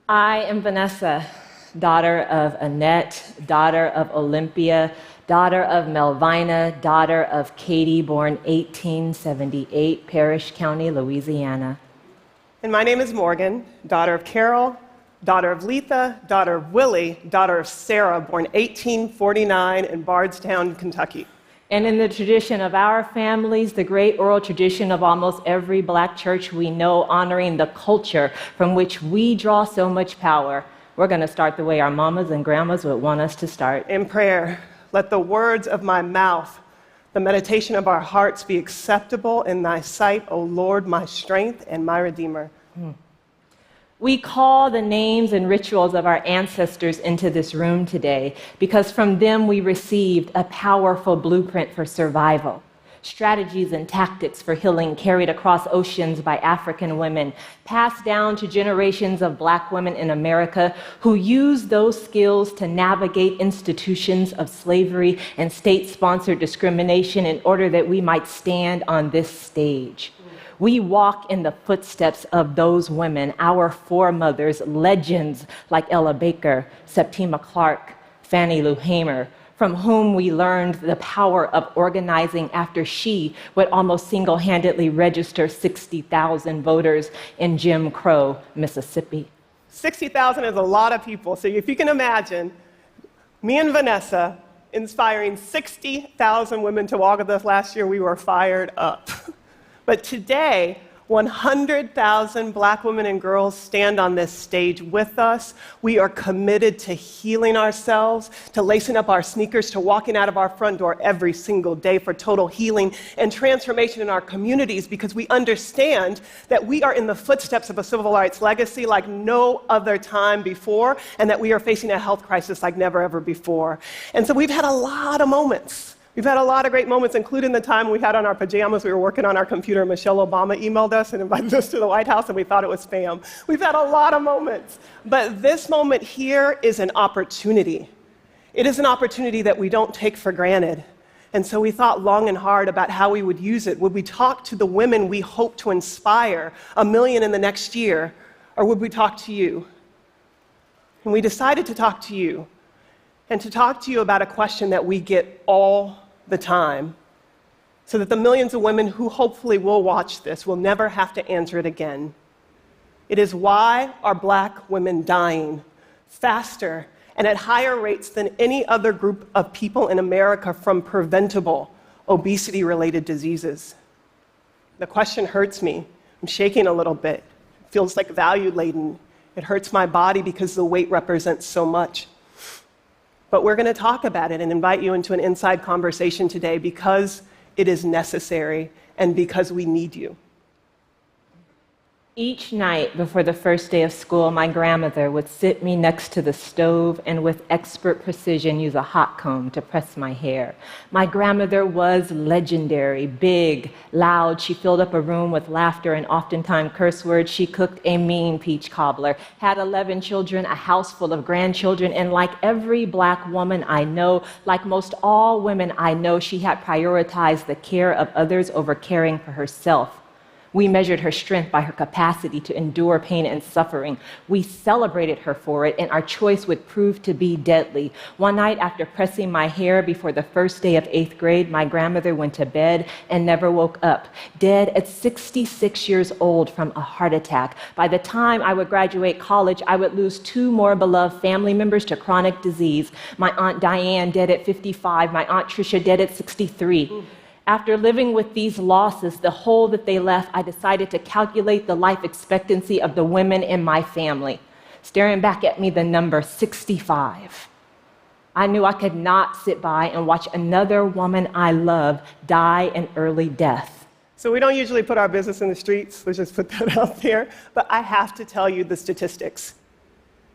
I am Vanessa, daughter of Annette, daughter of Olympia, daughter of Melvina, daughter of Katie, born 1878, Parrish County, Louisiana. And my name is Morgan, daughter of Carol, daughter of Letha, daughter of Willie, daughter of Sarah, born 1849 in Bardstown, Kentucky. And in the tradition of our families, the great oral tradition of almost every Black church we know, honoring the culture from which we draw so much power, we're going to start the way our mamas and grandmas would want us to start. In prayer, let the words of my mouth, the meditation of our hearts be acceptable in thy sight, O Lord, my strength and my Redeemer. We call the names and rituals of our ancestors into this room today because from them we received a powerful blueprint for survival, strategies and tactics for healing carried across oceans by African women, passed down to generations of Black women in America who used those skills to navigate institutions of slavery and state-sponsored discrimination in order that we might stand on this stage. We walk in the footsteps of those women, our foremothers, legends like Ella Baker, Septima Clark, Fannie Lou Hamer, from whom we learned the power of organizing after she would almost single-handedly register 60,000 voters in Jim Crow, Mississippi. 60,000 is a lot of people. So if you can imagine, me and Vanessa inspiring 60,000 women to walk with us last year, we were fired up. But today, 100,000 Black women and girls stand on this stage with us. We are committed to healing ourselves, to lacing up our sneakers, to walking out of our front door every single day for total healing and transformation in our communities because we understand that we are in the footsteps of a civil rights legacy like no other time before and that we are facing a health crisis like never ever before. And so we've had a lot of moments. We've had a lot of great moments, including the time we had on our pajamas. We were working on our computer. Michelle Obama emailed us and invited us to the White House, and we thought it was spam. We've had a lot of moments. But this moment here is an opportunity. It is an opportunity that we don't take for granted. And so we thought long and hard about how we would use it. Would we talk to the women we hope to inspire, 1 million in the next year, or would we talk to you? And we decided to talk to you, and to talk to you about a question that we get all the time, so that the millions of women who hopefully will watch this will never have to answer it again. It is why are Black women dying faster and at higher rates than any other group of people in America from preventable obesity-related diseases? The question hurts me. I'm shaking a little bit. It feels like value-laden. It hurts my body because the weight represents so much. But we're going to talk about it and invite you into an inside conversation today because it is necessary and because we need you. Each night before the first day of school, my grandmother would sit me next to the stove and with expert precision use a hot comb to press my hair. My grandmother was legendary, big, loud. She filled up a room with laughter and oftentimes curse words. She cooked a mean peach cobbler, had 11 children, a house full of grandchildren, and like every Black woman I know, like most all women I know, she had prioritized the care of others over caring for herself. We measured her strength by her capacity to endure pain and suffering. We celebrated her for it, and our choice would prove to be deadly. One night after pressing my hair before the first day of 8th grade, my grandmother went to bed and never woke up, dead at 66 years old from a heart attack. By the time I would graduate college, I would lose 2 more beloved family members to chronic disease. My Aunt Diane dead at 55, my Aunt Tricia dead at 63. After living with these losses, the hole that they left, I decided to calculate the life expectancy of the women in my family. Staring back at me, the number 65. I knew I could not sit by and watch another woman I love die an early death. So we don't usually put our business in the streets. Let's just put that out there. But I have to tell you the statistics.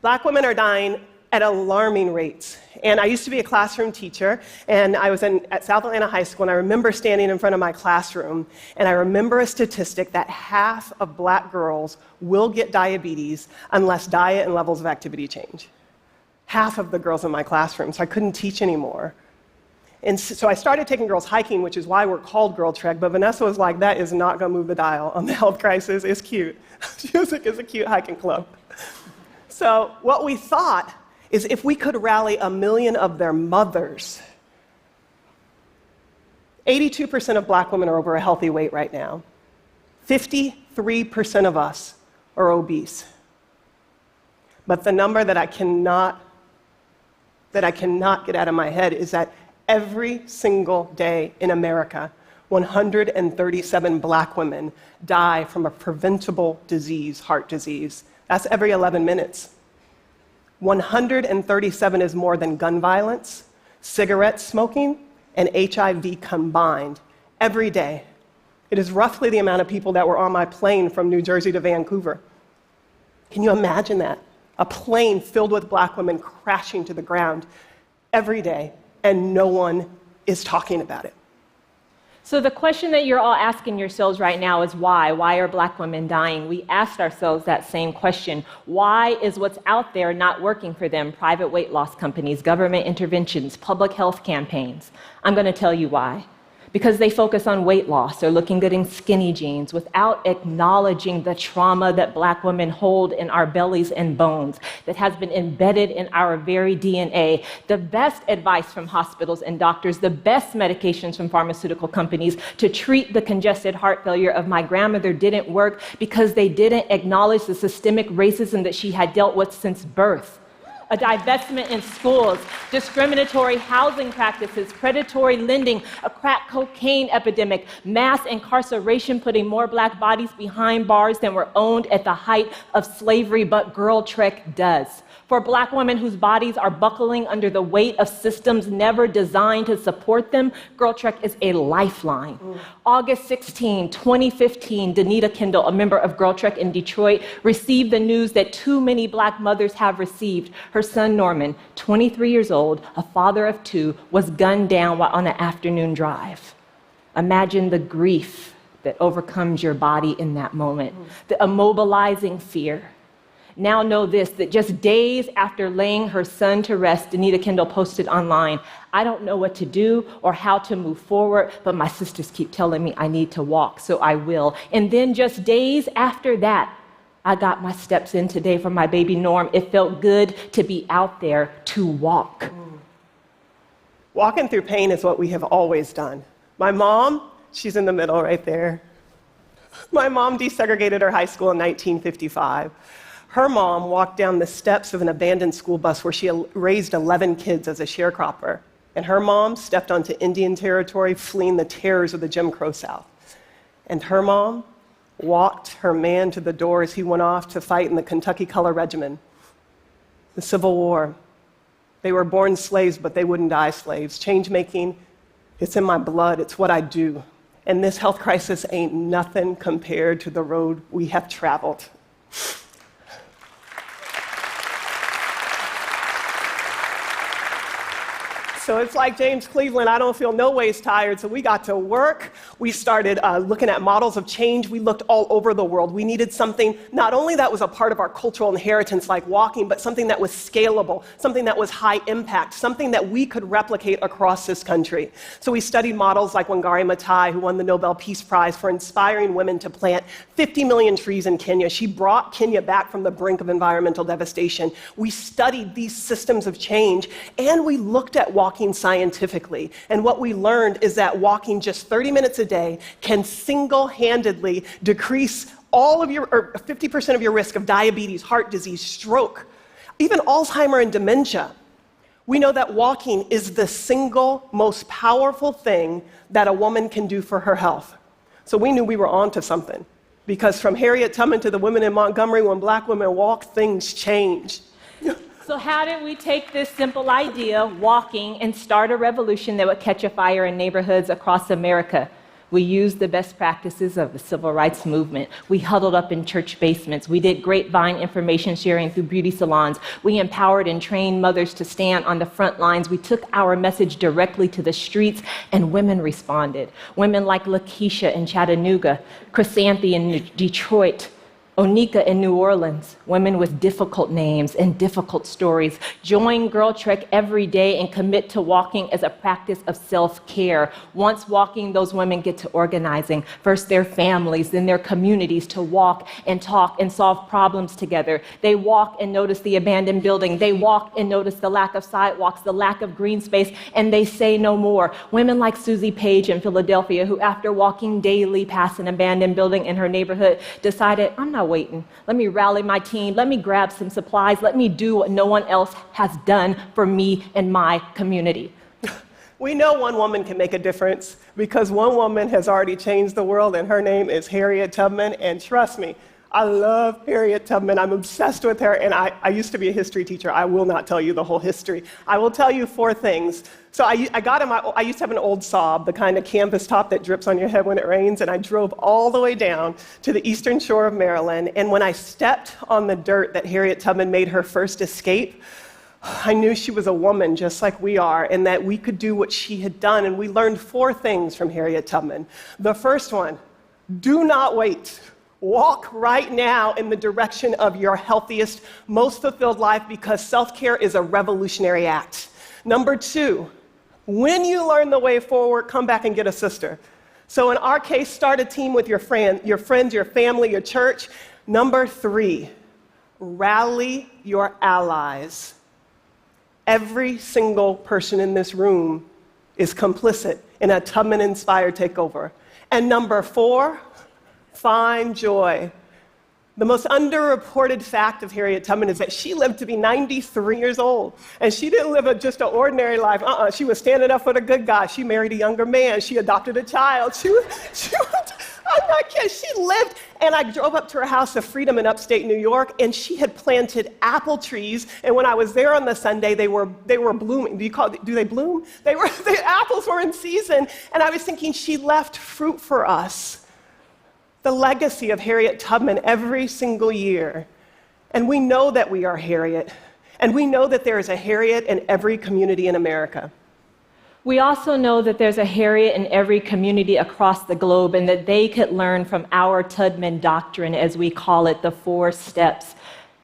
Black women are dying at alarming rates. And I used to be a classroom teacher, and I was at South Atlanta High School, and I remember standing in front of my classroom, and I remember a statistic that half of Black girls will get diabetes unless diet and levels of activity change. Half of the girls in my classroom, so I couldn't teach anymore. And so I started taking girls hiking, which is why we're called GirlTrek, but Vanessa was like, that is not going to move the dial on the health crisis. It's cute. She was like, it's a cute hiking club. So what we thought is if we could rally 1 million of their mothers. 82% of black women are over a healthy weight right now. 53% of us are obese. But the number that I cannot get out of my head is that every single day in America, 137 black women die from a preventable disease, heart disease. That's every 11 minutes. 137 is more than gun violence, cigarette smoking, and HIV combined every day. It is roughly the amount of people that were on my plane from New Jersey to Vancouver. Can you imagine that? A plane filled with black women crashing to the ground every day, and no one is talking about it. So the question that you're all asking yourselves right now is why? Why are black women dying? We asked ourselves that same question. Why is what's out there not working for them? Private weight loss companies, government interventions, public health campaigns. I'm going to tell you why. Because they focus on weight loss. They're looking good in skinny jeans without acknowledging the trauma that black women hold in our bellies and bones that has been embedded in our very DNA. The best advice from hospitals and doctors, the best medications from pharmaceutical companies to treat the congested heart failure of my grandmother didn't work because they didn't acknowledge the systemic racism that she had dealt with since birth. A divestment in schools, discriminatory housing practices, predatory lending, a crack cocaine epidemic, mass incarceration putting more black bodies behind bars than were owned at the height of slavery, but GirlTrek does. For black women whose bodies are buckling under the weight of systems never designed to support them, GirlTrek is a lifeline. August 16, 2015, Danita Kendall, a member of GirlTrek in Detroit, received the news that too many black mothers have received. Her son Norman, 23 years old, a father of 2, was gunned down while on an afternoon drive. Imagine the grief that overcomes your body in that moment, the immobilizing fear. Now know this, that just days after laying her son to rest, Danita Kendall posted online, "I don't know what to do or how to move forward, but my sisters keep telling me I need to walk, so I will." And then just days after that, I got my steps in today for my baby Norm. It felt good to be out there to walk. Walking through pain is what we have always done. My mom, she's in the middle right there. My mom desegregated her high school in 1955. Her mom walked down the steps of an abandoned school bus where she raised 11 kids as a sharecropper. And her mom stepped onto Indian territory, fleeing the terrors of the Jim Crow South. And her mom walked her man to the door as he went off to fight in the Kentucky Color Regiment, the Civil War. They were born slaves, but they wouldn't die slaves. Change making, it's in my blood, it's what I do. And this health crisis ain't nothing compared to the road we have traveled. So it's like James Cleveland, I don't feel no ways tired. So we got to work. We started looking at models of change. We looked all over the world. We needed something not only that was a part of our cultural inheritance like walking, but something that was scalable, something that was high impact, something that we could replicate across this country. So we studied models like Wangari Maathai, who won the Nobel Peace Prize for inspiring women to plant 50 million trees in Kenya. She brought Kenya back from the brink of environmental devastation. We studied these systems of change, and we looked at walking scientifically. And what we learned is that walking just 30 minutes a day can single-handedly decrease all of your, or 50% of your risk of diabetes, heart disease, stroke, even Alzheimer and dementia. We know that walking is the single most powerful thing that a woman can do for her health. So we knew we were onto something, because from Harriet Tubman to the women in Montgomery, when black women walk, things change. So how did we take this simple idea, walking, and start a revolution that would catch a fire in neighborhoods across America? We used the best practices of the civil rights movement. We huddled up in church basements. We did grapevine information sharing through beauty salons. We empowered and trained mothers to stand on the front lines. We took our message directly to the streets, and women responded. Women like Lakeisha in Chattanooga, Chrysanthi in Detroit, Onika in New Orleans, women with difficult names and difficult stories, join GirlTrek every day and commit to walking as a practice of self-care. Once walking, those women get to organizing, first their families, then their communities, to walk and talk and solve problems together. They walk and notice the abandoned building. They walk and notice the lack of sidewalks, the lack of green space, and they say no more. Women like Susie Page in Philadelphia, who after walking daily past an abandoned building in her neighborhood, decided, I'm not waiting. Let me rally my team. Let me grab some supplies. Let me do what no one else has done for me and my community. We know one woman can make a difference because one woman has already changed the world, and her name is Harriet Tubman. And trust me, I love Harriet Tubman. I'm obsessed with her, and I used to be a history teacher. I will not tell you the whole history. I will tell you 4 things. So I used to have an old Saab, the kind of canvas top that drips on your head when it rains, and I drove all the way down to the eastern shore of Maryland, and when I stepped on the dirt that Harriet Tubman made her first escape, I knew she was a woman just like we are, and that we could do what she had done, and we learned 4 things from Harriet Tubman. The first one, do not wait. Walk right now in the direction of your healthiest, most fulfilled life, because self-care is a revolutionary act. Number 2, when you learn the way forward, come back and get a sister. So in our case, start a team with your friends, your family, your church. Number 3, rally your allies. Every single person in this room is complicit in a Tubman-inspired takeover. And number 4, find joy. The most underreported fact of Harriet Tubman is that she lived to be 93 years old. And she didn't live just an ordinary life. She was standing up for the good guy. She married a younger man. She adopted a child. I'm not kidding. She lived, and I drove up to her house of freedom in upstate New York, and she had planted apple trees. And when I was there on the Sunday, they were blooming. Do they bloom? The apples were in season. And I was thinking, she left fruit for us. The legacy of Harriet Tubman every single year. And we know that we are Harriet, and we know that there is a Harriet in every community in America. We also know that there's a Harriet in every community across the globe, and that they could learn from our Tubman doctrine, as we call it, the 4 steps.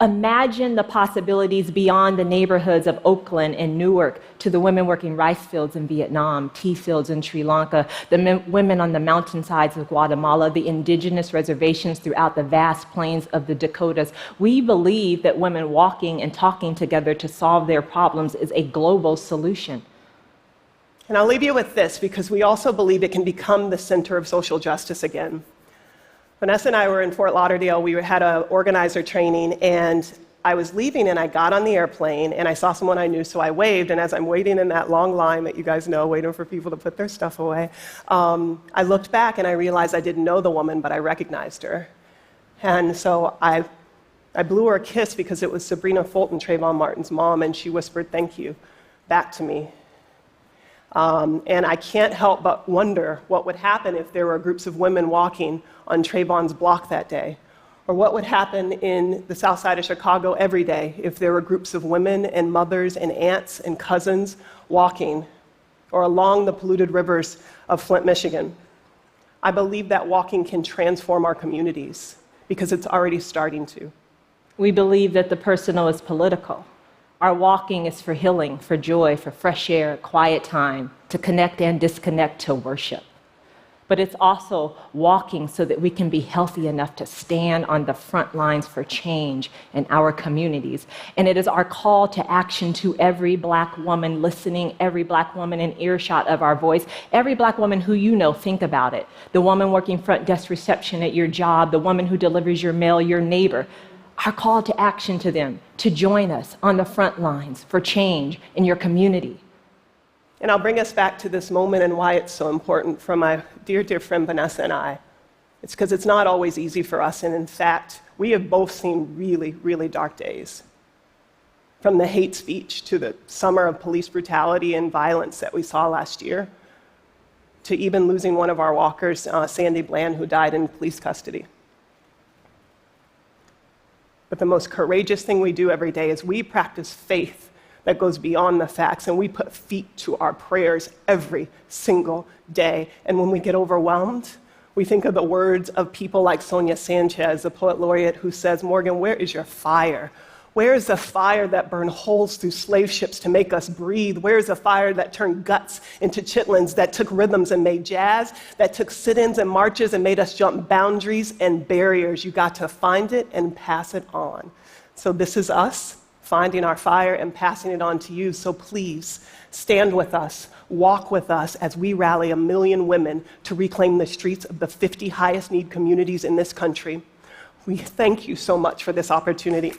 Imagine the possibilities beyond the neighborhoods of Oakland and Newark to the women working rice fields in Vietnam, tea fields in Sri Lanka, the women on the mountainsides of Guatemala, the indigenous reservations throughout the vast plains of the Dakotas. We believe that women walking and talking together to solve their problems is a global solution. And I'll leave you with this, because we also believe it can become the center of social justice again. Vanessa and I were in Fort Lauderdale. We had an organizer training, and I was leaving, and I got on the airplane, and I saw someone I knew, so I waved, and as I'm waiting in that long line that you guys know, waiting for people to put their stuff away, I looked back, and I realized I didn't know the woman, but I recognized her. And so I blew her a kiss, because it was Sabrina Fulton, Trayvon Martin's mom, and she whispered, "Thank you," back to me. And I can't help but wonder what would happen if there were groups of women walking on Trayvon's block that day, or what would happen in the south side of Chicago every day if there were groups of women and mothers and aunts and cousins walking, or along the polluted rivers of Flint, Michigan. I believe that walking can transform our communities, because it's already starting to. We believe that the personal is political. Our walking is for healing, for joy, for fresh air, quiet time, to connect and disconnect, to worship. But it's also walking so that we can be healthy enough to stand on the front lines for change in our communities. And it is our call to action to every Black woman listening, every Black woman in earshot of our voice, every Black woman who you know. Think about it. The woman working front desk reception at your job, the woman who delivers your mail, your neighbor. Our call to action to them, to join us on the front lines for change in your community. And I'll bring us back to this moment and why it's so important for my dear, dear friend Vanessa and I. It's because it's not always easy for us, and in fact, we have both seen really, really dark days. From the hate speech to the summer of police brutality and violence that we saw last year, to even losing one of our walkers, Sandy Bland, who died in police custody. But the most courageous thing we do every day is we practice faith that goes beyond the facts, and we put feet to our prayers every single day. And when we get overwhelmed, We think of the words of people like Sonia Sanchez, the poet laureate, who says, Morgan, where is your fire? Where is the fire that burned holes through slave ships to make us breathe? Where is the fire that turned guts into chitlins, that took rhythms and made jazz, that took sit-ins and marches and made us jump boundaries and barriers? You got to find it and pass it on. So this is us finding our fire and passing it on to you. So please stand with us, walk with us as we rally 1 million women to reclaim the streets of the 50 highest need communities in this country. We thank you so much for this opportunity.